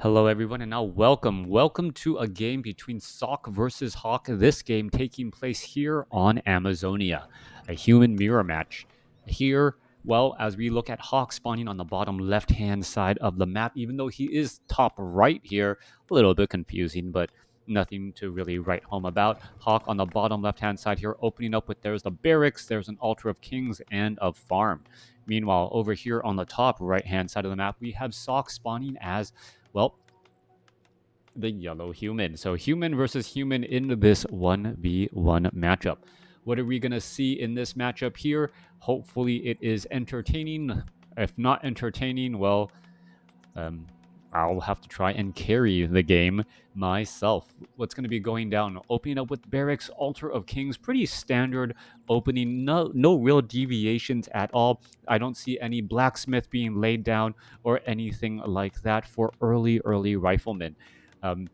Hello everyone and now welcome to a game between Sock versus Hawk. This game taking place here on Amazonia, a human mirror match. Here, well, as we look at Hawk spawning on the bottom left hand side of the map, even though he is top right here, a little bit confusing, but nothing to really write home about. Hawk on the bottom left hand side here, opening up with there's the barracks, there's an altar of kings and a farm. Meanwhile, over here on the top right hand side of the map, we have Sock spawning as well, the yellow human. So human versus human in this 1v1 matchup. What are we going to see in this matchup here? Hopefully it is entertaining. If not entertaining, well, I'll have to try and carry the game myself. What's going to be going down? Opening up with barracks, altar of kings, pretty standard opening. No real deviations at all. I don't see any blacksmith being laid down or anything like that for early riflemen. Um,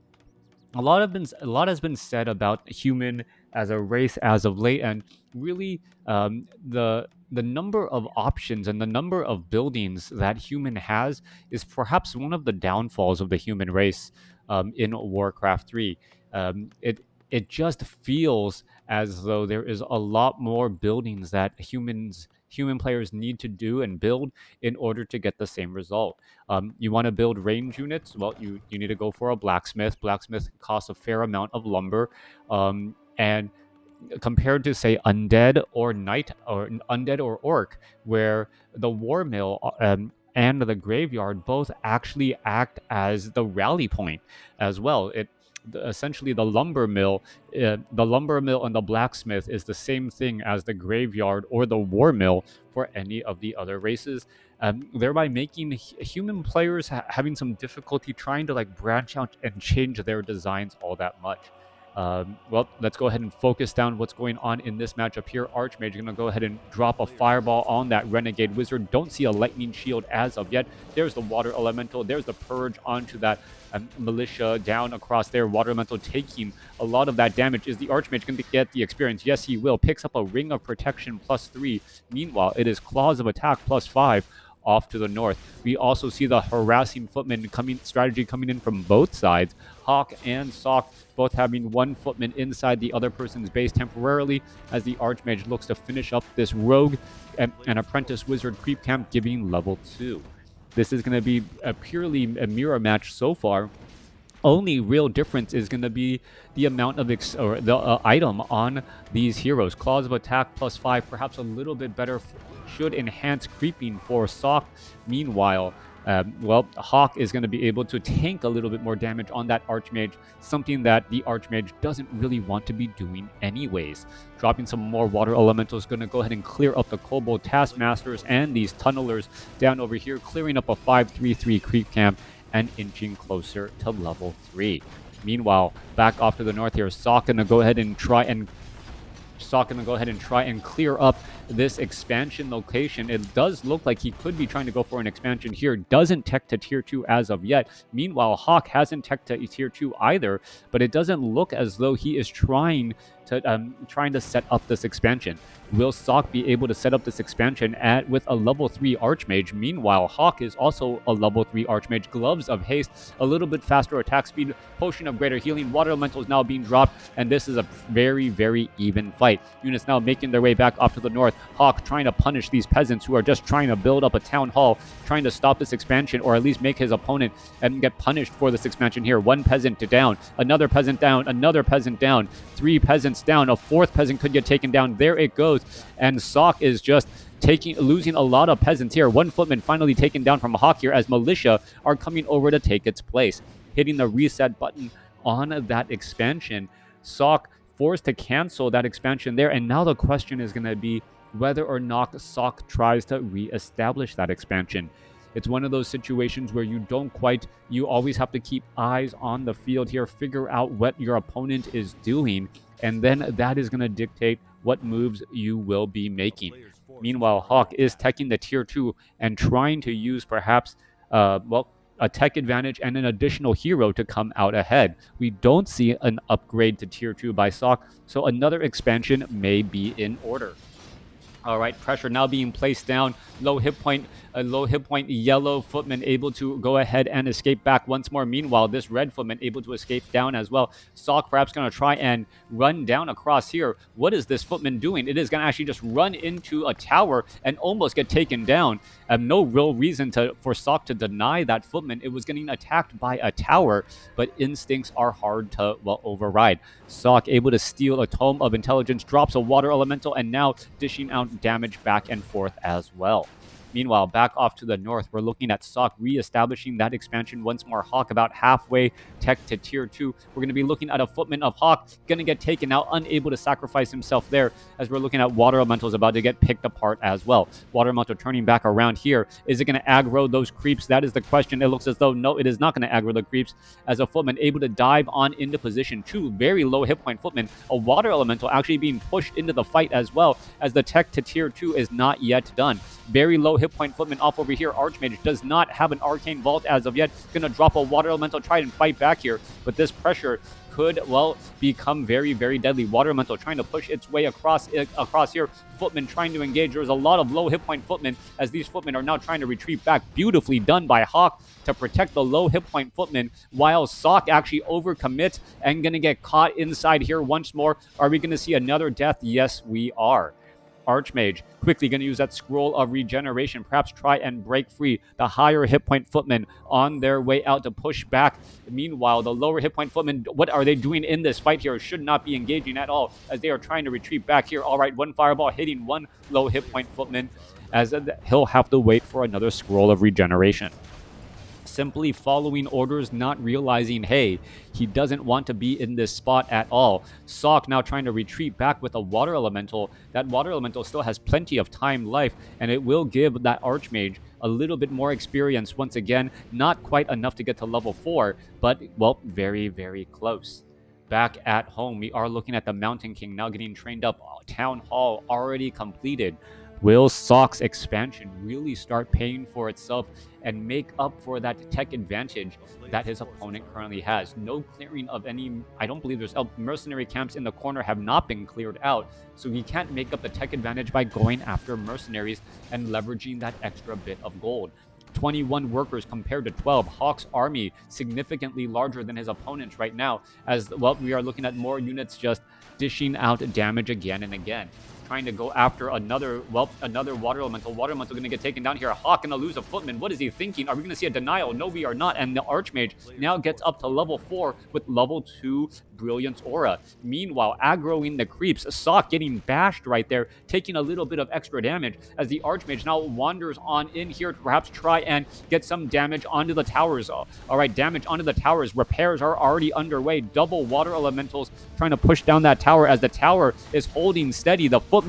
a lot has been said about human as a race as of late, and really the number of options and the number of buildings that human has is perhaps one of the downfalls of the human race in Warcraft 3. It just feels as though there is a lot more buildings that human players need to do and build in order to get the same result. You want to build range units? Well, you need to go for a blacksmith. Blacksmith costs a fair amount of lumber, and compared to say undead or knight or undead or orc, where the war mill and the graveyard both actually act as the rally point as well. Essentially the lumber mill and the blacksmith is the same thing as the graveyard or the war mill for any of the other races, thereby making human players having some difficulty trying to like branch out and change their designs all that much. Well, let's go ahead and focus down what's going on in this matchup here. Archmage going to go ahead and drop a fireball on that Renegade Wizard. Don't see a lightning shield as of yet. There's the Water Elemental. There's the Purge onto that Militia down across there. Water Elemental taking a lot of that damage. Is the Archmage going to get the experience? Yes, he will. Picks up a Ring of Protection +3. Meanwhile, it is Claws of Attack +5 off to the north. We also see the harassing footman strategy coming in from both sides. Hawk and Sock both having one footman inside the other person's base temporarily as the Archmage looks to finish up this rogue and apprentice wizard creep camp, giving level 2. This is going to be purely a mirror match so far. Only real difference is going to be the amount of the item on these heroes. Claws of Attack +5, perhaps a little bit better, should enhance creeping for Sock. Meanwhile, well, Hawk is going to be able to tank a little bit more damage on that Archmage, something that the Archmage doesn't really want to be doing anyways. Dropping some more Water Elementals, going to go ahead and clear up the Kobold Taskmasters and these Tunnelers down over here, clearing up a 5-3-3 creep camp and inching closer to level 3. Meanwhile, back off to the north here, Sock going to go ahead and try and clear up this expansion location. It does look like he could be trying to go for an expansion here. Doesn't tech to tier 2 as of yet. Meanwhile, Hawk hasn't tech to tier 2 either, but it doesn't look as though he is trying to set up this expansion. Will Sock be able to set up this expansion with a level 3 Archmage? Meanwhile, Hawk is also a level 3 Archmage. Gloves of Haste, a little bit faster attack speed, Potion of Greater Healing, Water Elemental is now being dropped, and this is a very even fight. Units now making their way back off to the north. Hawk trying to punish these peasants who are just trying to build up a town hall, trying to stop this expansion, or at least make his opponent get punished for this expansion here. One peasant down, another peasant down, another peasant down, 3 peasants down, a 4th peasant could get taken down. There it goes, and Sock is just losing a lot of peasants here. One footman finally taken down from Hawk here as militia are coming over to take its place. Hitting the reset button on that expansion. Sock forced to cancel that expansion there, and now the question is going to be whether or not Sock tries to re-establish that expansion. It's one of those situations where you always have to keep eyes on the field here, figure out what your opponent is doing, and then that is going to dictate what moves you will be making. Meanwhile, Hawk is teching the tier 2 and trying to use perhaps, a tech advantage and an additional hero to come out ahead. We don't see an upgrade to tier 2 by Sock, so another expansion may be in order. All right, pressure now being placed down. Low hit point A low hit point yellow footman able to go ahead and escape back once more. Meanwhile, this red footman able to escape down as well. Sock perhaps going to try and run down across here. What is this footman doing? It is going to actually just run into a tower and almost get taken down. No real reason for Sock to deny that footman. It was getting attacked by a tower, but instincts are hard to, well, override. Sock able to steal a Tome of Intelligence, drops a water elemental, and now dishing out damage back and forth as well. Meanwhile, back off to the north, we're looking at Sock re-establishing that expansion once more. Hawk about halfway tech to tier 2. We're going to be looking at a footman of Hawk, going to get taken out, unable to sacrifice himself there, as we're looking at Water Elementals about to get picked apart as well. Water Elemental turning back around here. Is it going to aggro those creeps? That is the question. It looks as though, no, it is not going to aggro the creeps, as a footman able to dive on into position. 2 very low hit point footmen. A Water Elemental actually being pushed into the fight as well, as the tech to tier 2 is not yet done. Very low hit point footman off over here. Archmage does not have an arcane vault as of yet. Gonna drop a water elemental, try and fight back here, but this pressure could, well, become very, very deadly. Water elemental trying to push its way across here. Footman trying to engage. There's a lot of low hit point footmen, as these footmen are now trying to retreat back. Beautifully done by Hawk to protect the low hit point footmen, while Sock actually overcommits and gonna get caught inside here once more. Are we gonna see another death? Yes, we are. Archmage quickly going to use that scroll of regeneration, perhaps try and break free the higher hit point footmen on their way out to push back. Meanwhile, the lower hit point footmen, what are they doing in this fight here? Should not be engaging at all, as they are trying to retreat back here. All right, one fireball hitting one low hit point footman, as he'll have to wait for another scroll of regeneration. Simply following orders, not realizing, hey, he doesn't want to be in this spot at all. Sock now trying to retreat back with a water elemental. That water elemental still has plenty of time left, and it will give that Archmage a little bit more experience once again. Not quite enough to get to level 4, but, well, very, very close. Back at home, we are looking at the Mountain King now getting trained up. Town Hall already completed. Will Sock's expansion really start paying for itself and make up for that tech advantage that his opponent currently has? No clearing of any, I don't believe there's mercenary camps in the corner have not been cleared out, so he can't make up the tech advantage by going after mercenaries and leveraging that extra bit of gold. 21 workers compared to 12. Hawk's army significantly larger than his opponent's right now, as, well, we are looking at more units just dishing out damage again and again. Trying to go after another water elemental. Water elemental going to get taken down here. Hawk going to lose a footman. What is he thinking? Are we going to see a denial? No, we are not. And the Archmage now gets up to level 4 with level 2 Brilliance Aura. Meanwhile, aggroing the creeps. Sock getting bashed right there, taking a little bit of extra damage, as the Archmage now wanders on in here to perhaps try and get some damage onto the towers. All right, damage onto the towers. Repairs are already underway. Double water elementals trying to push down that tower, as the tower is holding steady. The footmen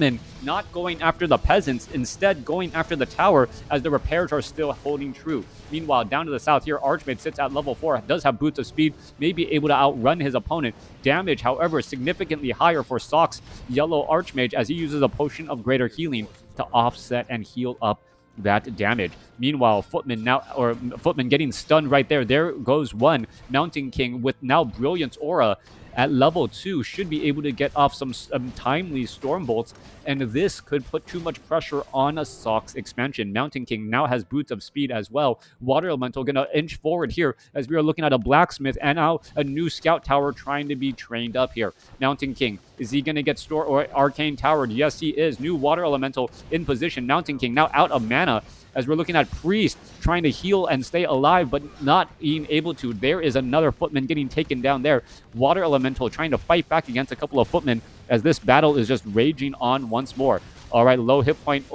not going after the peasants, instead going after the tower, as the repairs are still holding true. Meanwhile, down to the south here, Archmage sits at level 4, does have boots of speed, may be able to outrun his opponent. Damage, however, significantly higher for Sock's yellow Archmage, as he uses a potion of greater healing to offset and heal up that damage. Meanwhile, Footman getting stunned right there. There goes one. Mountain King with now Brilliance Aura at level 2 should be able to get off some timely storm bolts, and this could put too much pressure on a Sock's expansion. Mountain King now has boots of speed as well. Water Elemental gonna inch forward here, as we are looking at a blacksmith and now a new scout tower trying to be trained up here. Mountain King, is he gonna get store or arcane towered? Yes, he is. New Water Elemental in position. Mountain King now out of mana, as we're looking at Priest trying to heal and stay alive, but not being able to. There is another footman getting taken down there. Water Elemental trying to fight back against a couple of footmen, as this battle is just raging on once more. All right, low hit point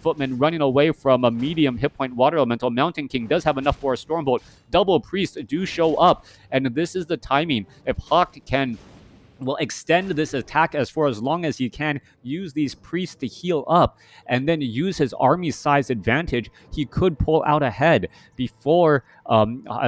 footman running away from a medium hit point water elemental. Mountain King does have enough for a Stormbolt. Double Priest do show up, and this is the timing. If Hawk can extend this attack for as long as he can, use these priests to heal up, and then use his army size advantage, he could pull out ahead before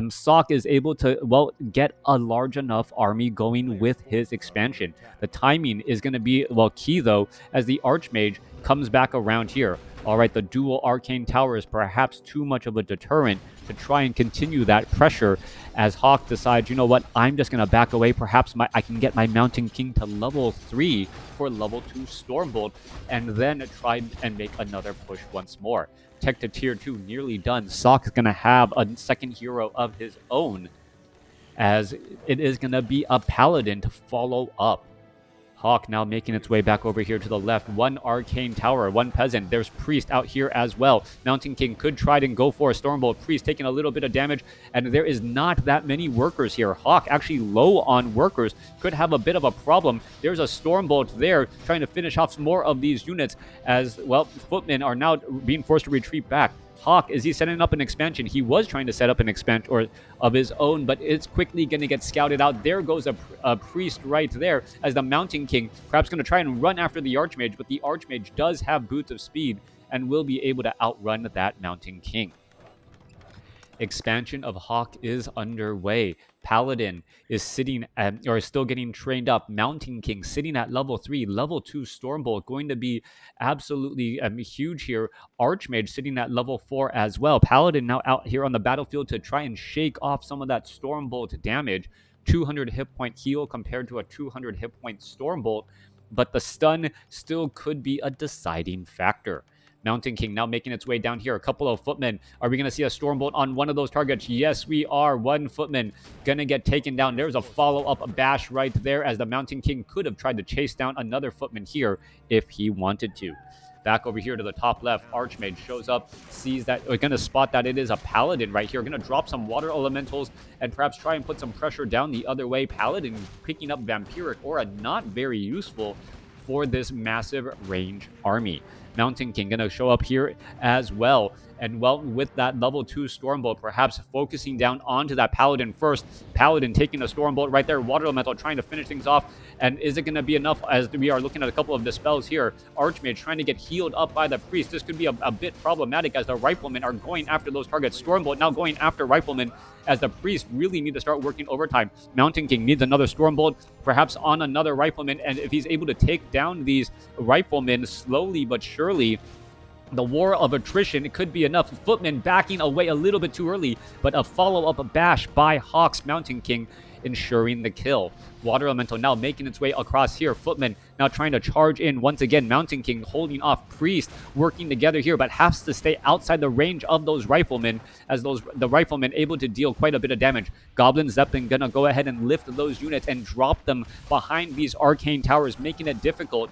Sock is able to, get a large enough army going with his expansion. The timing is going to be, key though, as the Archmage comes back around here. All right, the dual arcane tower is perhaps too much of a deterrent to try and continue that pressure as Hawk decides, you know what, I'm just going to back away. Perhaps I can get my Mountain King to level 3 for level 2 Stormbolt and then try and make another push once more. Tech to tier 2 nearly done. Sock's going to have a second hero of his own as it is going to be a Paladin to follow up. Hawk now making its way back over here to the left. One arcane tower, one peasant. There's Priest out here as well. Mountain King could try and go for a Stormbolt. Priest taking a little bit of damage, and there is not that many workers here. Hawk actually low on workers, could have a bit of a problem. There's a Stormbolt there trying to finish off some more of these units as, well, footmen are now being forced to retreat back. Hawk, is he setting up an expansion? He was trying to set up an expansion or of his own, but it's quickly going to get scouted out. There goes a priest right there as the Mountain King perhaps going to try and run after the Archmage, but the Archmage does have boots of speed and will be able to outrun that Mountain King. Expansion of Hawk is underway. Paladin is sitting at, or is still getting trained up. Mountain King sitting at level 3. Level 2 Stormbolt going to be absolutely huge here. Archmage sitting at level 4 as well. Paladin now out here on the battlefield to try and shake off some of that Stormbolt damage. 200 hit point heal compared to a 200 hit point Stormbolt, but the stun still could be a deciding factor. Mountain King now making its way down here. A couple of footmen. Are we going to see a Stormbolt on one of those targets? Yes, we are. One footman going to get taken down. There's a follow-up bash right there as the Mountain King could have tried to chase down another footman here if he wanted to. Back over here to the top left, Archmage shows up, sees that, we're going to spot that it is a Paladin right here. Going to drop some water elementals and perhaps try and put some pressure down the other way. Paladin picking up Vampiric Aura, not very useful for this massive range army. Mountain King going to show up here as well. And, well, with that level 2 Stormbolt, perhaps focusing down onto that Paladin first. Paladin taking a Stormbolt right there. Water Elemental trying to finish things off. And is it going to be enough as we are looking at a couple of dispels here? Archmage trying to get healed up by the Priest. This could be a bit problematic as the Riflemen are going after those targets. Stormbolt now going after Riflemen as the Priest really need to start working overtime. Mountain King needs another Stormbolt, perhaps on another Rifleman. And if he's able to take down these Riflemen slowly but surely, the war of attrition, it could be enough. Footmen backing away a little bit too early, but a follow-up bash by Hawk's Mountain King ensuring the kill. Water Elemental now making its way across here. Footmen now trying to charge in once again. Mountain King holding off. Priest working together here, but has to stay outside the range of those Riflemen as the Riflemen able to deal quite a bit of damage. Goblin Zeppelin gonna go ahead and lift those units and drop them behind these arcane towers, making it difficult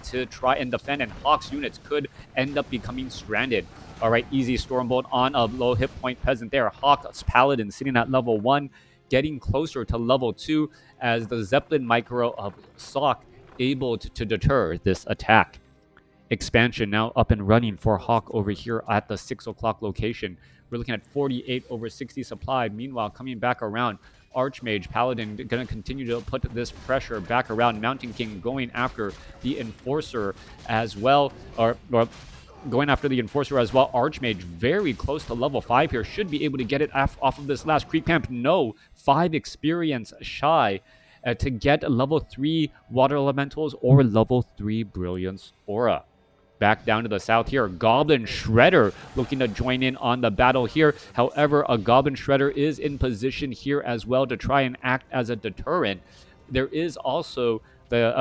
to try and defend, and Hawk's units could end up becoming stranded. All right, easy Stormbolt on a low hit point peasant there. Hawk's Paladin sitting at level 1, getting closer to level 2 as the Zeppelin micro of Sock able to deter this attack. Expansion now up and running for Hawk over here at the 6 o'clock location. We're looking at 48 over 60 supply. Meanwhile, coming back around, Archmage, Paladin going to continue to put this pressure back around. Mountain King going after the Enforcer as well, or going after the Enforcer as well. Archmage very close to level 5 here. Should be able to get it off of this last creep camp. No, 5 experience shy to get level 3 Water Elementals or level 3 Brilliance Aura. Back down to the south here, Goblin Shredder looking to join in on the battle here. However, a Goblin Shredder is in position here as well to try and act as a deterrent. There is also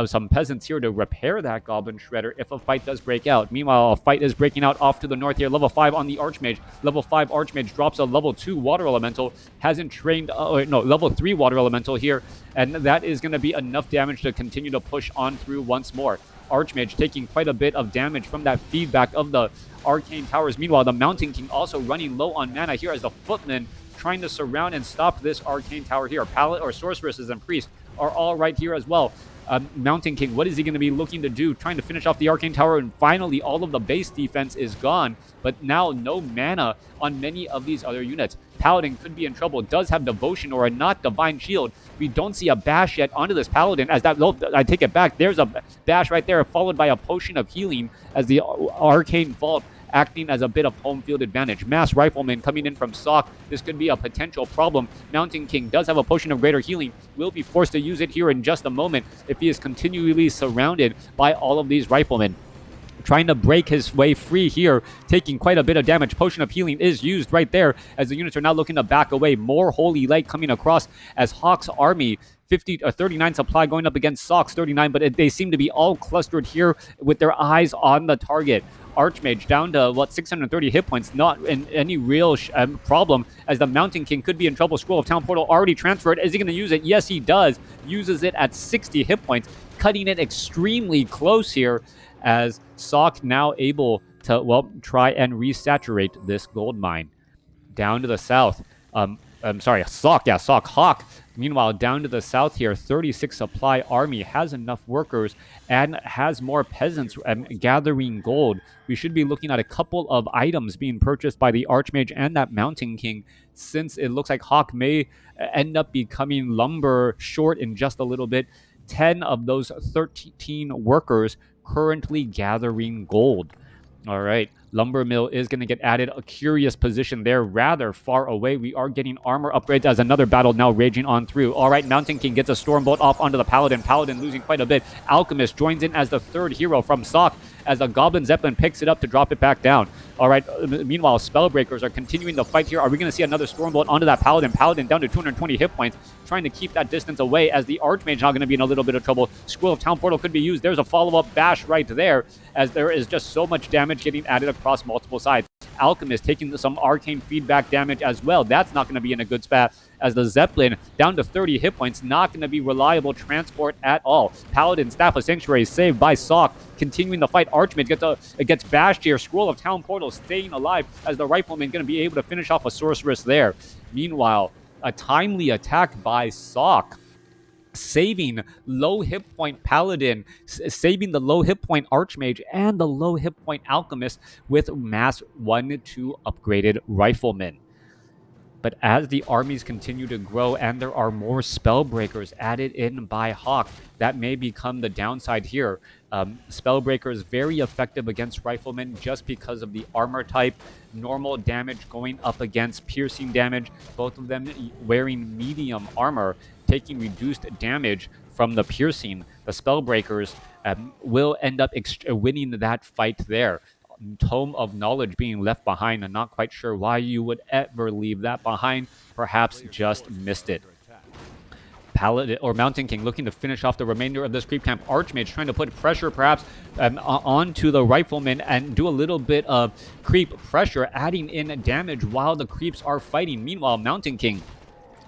some peasants here to repair that Goblin Shredder if a fight does break out. Meanwhile, a fight is breaking out off to the north here. Level 5 on the Archmage. Level 5 Archmage drops a level 2 Water Elemental. Hasn't trained, level 3 Water Elemental here. And that is going to be enough damage to continue to push on through once more. Archmage taking quite a bit of damage from that feedback of the arcane towers. Meanwhile, the Mountain King also running low on mana here as the Footmen trying to surround and stop this arcane tower here. Sorceresses and Priests are all right here as well. Mountain King, what is he going to be looking to do? Trying to finish off the arcane tower, and finally all of the base defense is gone, but now no mana on many of these other units. Paladin could be in trouble, does have Devotion or a not Divine Shield. We don't see a bash yet onto this Paladin as that, I take it back, there's a bash right there followed by a Potion of Healing as the Arcane Vault acting as a bit of home field advantage. Mass Rifleman coming in from Sock. This could be a potential problem. Mountain King does have a Potion of Greater Healing. Will be forced to use it here in just a moment if he is continually surrounded by all of these Riflemen. trying to break his way free here, taking quite a bit of damage. Potion of Healing is used right there as the units are now looking to back away. More Holy Light coming across as Hawk's army 39 supply going up against Sock's 39, but they seem to be all clustered here with their eyes on the target. Archmage down to 630 hit points, not in any real problem, as the Mountain King could be in trouble. Scroll of Town Portal already transferred. Is he going to use it? Yes, he does. Uses it at 60 hit points, cutting it extremely close here, as Sock now able to, try and resaturate this gold mine. Down to the south, I'm sorry, Sock. Hawk. Meanwhile, down to the south here, 36 supply army has enough workers and has more peasants gathering gold. We should be looking at a couple of items being purchased by the Archmage and that Mountain King, since it looks like Hawk may end up becoming lumber short in just a little bit. 10 of those 13 workers currently gathering gold. All right, Lumber Mill is going to get added. A curious position there, rather far away. We are getting armor upgrades as another battle now raging on through. All right, Mountain King gets a Stormbolt off onto the Paladin. Paladin losing quite a bit. Alchemist joins in as the third hero from Sock, as the Goblin Zeppelin picks it up to drop it back down. All right, meanwhile, Spellbreakers are continuing the fight here. Are we going to see another Stormbolt onto that Paladin? Paladin down to 220 hit points, trying to keep that distance away, as the Archmage now going to be in a little bit of trouble. Scroll of Town Portal could be used. There's a follow-up bash right there, as there is just so much damage getting added across multiple sides. Alchemist taking some arcane feedback damage as well. That's not going to be in a good spot, as the Zeppelin down to 30 hit points, not going to be reliable transport at all. Paladin Staff of Sanctuary saved by Sock, continuing the fight. Archmage gets bashed here. Scroll of Town Portal staying alive, as the Rifleman going to be able to finish off a Sorceress there. Meanwhile, a timely attack by Sock, saving low hit point Paladin, saving the low hit point Archmage and the low hit point Alchemist with mass 1-2 upgraded Riflemen. But as the armies continue to grow and there are more Spellbreakers added in by Hawk, that may become the downside here. Spellbreakers very effective against Riflemen just because of the armor type. Normal damage going up against piercing damage. Both of them wearing medium armor, taking reduced damage from the piercing. The Spellbreakers will end up winning that fight there. Tome of Knowledge being left behind. I'm not quite sure why you would ever leave that behind. Perhaps just missed it. Paladin or Mountain King looking to finish off the remainder of this creep camp. Archmage trying to put pressure perhaps onto the Rifleman and do a little bit of creep pressure, adding in damage while the creeps are fighting. Meanwhile, Mountain King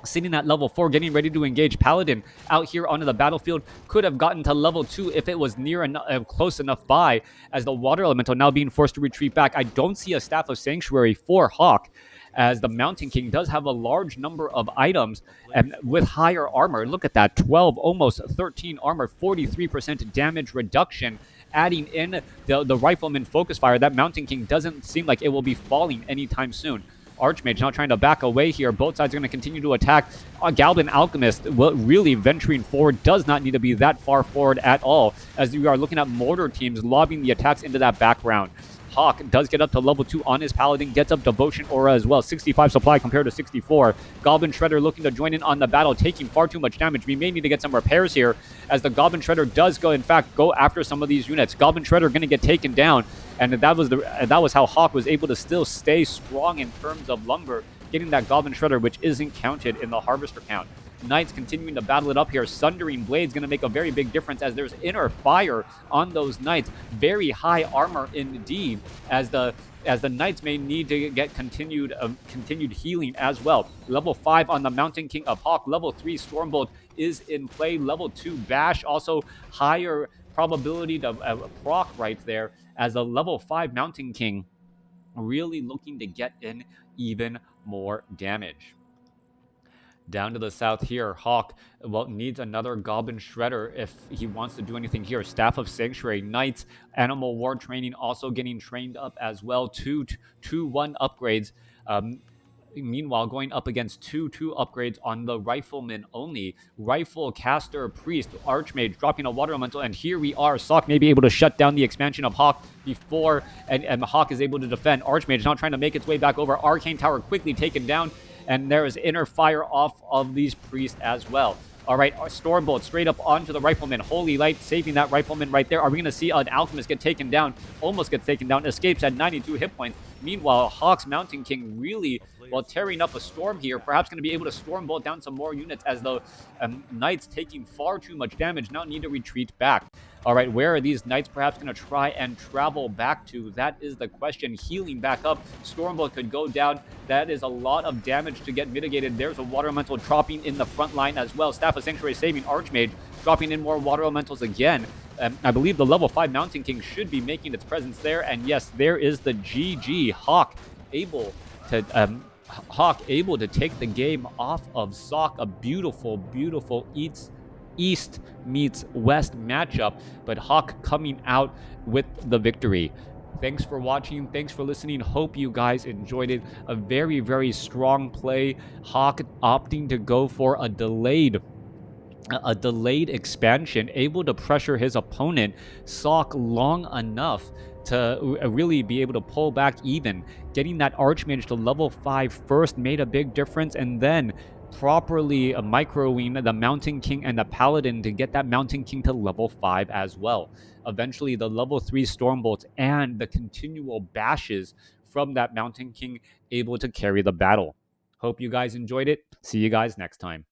sitting at level 4, getting ready to engage. Paladin out here onto the battlefield could have gotten to level 2 if it was near enough, close enough by, as the Water Elemental now being forced to retreat back. I don't see a Staff of Sanctuary for Hawk, as the Mountain King does have a large number of items and with higher armor. Look at that, 12, almost 13 armor, 43% damage reduction. Adding in the Rifleman Focus Fire, that Mountain King doesn't seem like it will be falling anytime soon. Archmage now trying to back away here. Both sides are going to continue to attack. Galban Alchemist really venturing forward, does not need to be that far forward at all, as we are looking at mortar teams lobbing the attacks into that background. Hawk does get up to level 2 on his Paladin, gets up Devotion Aura as well. 65 supply compared to 64. Goblin Shredder looking to join in on the battle, taking far too much damage. We may need to get some repairs here, as the Goblin Shredder does go after some of these units. Goblin Shredder going to get taken down, and that was how Hawk was able to still stay strong in terms of lumber, getting that Goblin Shredder, which isn't counted in the Harvester count. Knights continuing to battle it up here. Sundering Blades going to make a very big difference, as there's inner fire on those Knights. Very high armor indeed, as the Knights may need to get continued healing as well. Level 5 on the Mountain King of Hawk. Level 3 Stormbolt is in play. Level 2 Bash, also higher probability to proc right there, as a level 5 Mountain King really looking to get in even more damage. Down to the south here, Hawk needs another Goblin Shredder if he wants to do anything here. Staff of Sanctuary, Knights, Animal War Training also getting trained up as well. 2-1 upgrades. Meanwhile, going up against 2-2 upgrades on the Rifleman only. Rifle, Caster, Priest, Archmage dropping a Water Elemental, and here we are. Sock may be able to shut down the expansion of Hawk before and Hawk is able to defend. Archmage now trying to make its way back over. Arcane Tower quickly taken down, and there is inner fire off of these priests as well. All right, Stormbolt straight up onto the Rifleman. Holy Light saving that Rifleman right there. Are we going to see an Alchemist get taken down? Almost gets taken down. Escapes at 92 hit points. Meanwhile, Hawk's Mountain King really, while tearing up a Storm here, perhaps going to be able to Stormbolt down some more units as the Knights taking far too much damage now need to retreat back. All right, where are these Knights perhaps going to try and travel back to? That is the question. Healing back up. Stormbolt could go down. That is a lot of damage to get mitigated. There's a Water Elemental dropping in the front line as well. Staff of Sanctuary saving Archmage, dropping in more Water Elementals again. I believe the level 5 Mountain King should be making its presence there. And yes, there is the GG. Hawk able to take the game off of Sock. A beautiful, beautiful East meets West matchup, but Hawk coming out with the victory. Thanks for watching. Thanks for listening. Hope you guys enjoyed it. A very, very strong play. Hawk opting to go for a delayed expansion, able to pressure his opponent, Sock, long enough to really be able to pull back even. Getting that Archmage to level 5 first made a big difference, and then properly microing the Mountain King and the Paladin to get that Mountain King to level 5 as well. Eventually, the level 3 Stormbolts and the continual bashes from that Mountain King able to carry the battle. Hope you guys enjoyed it. See you guys next time.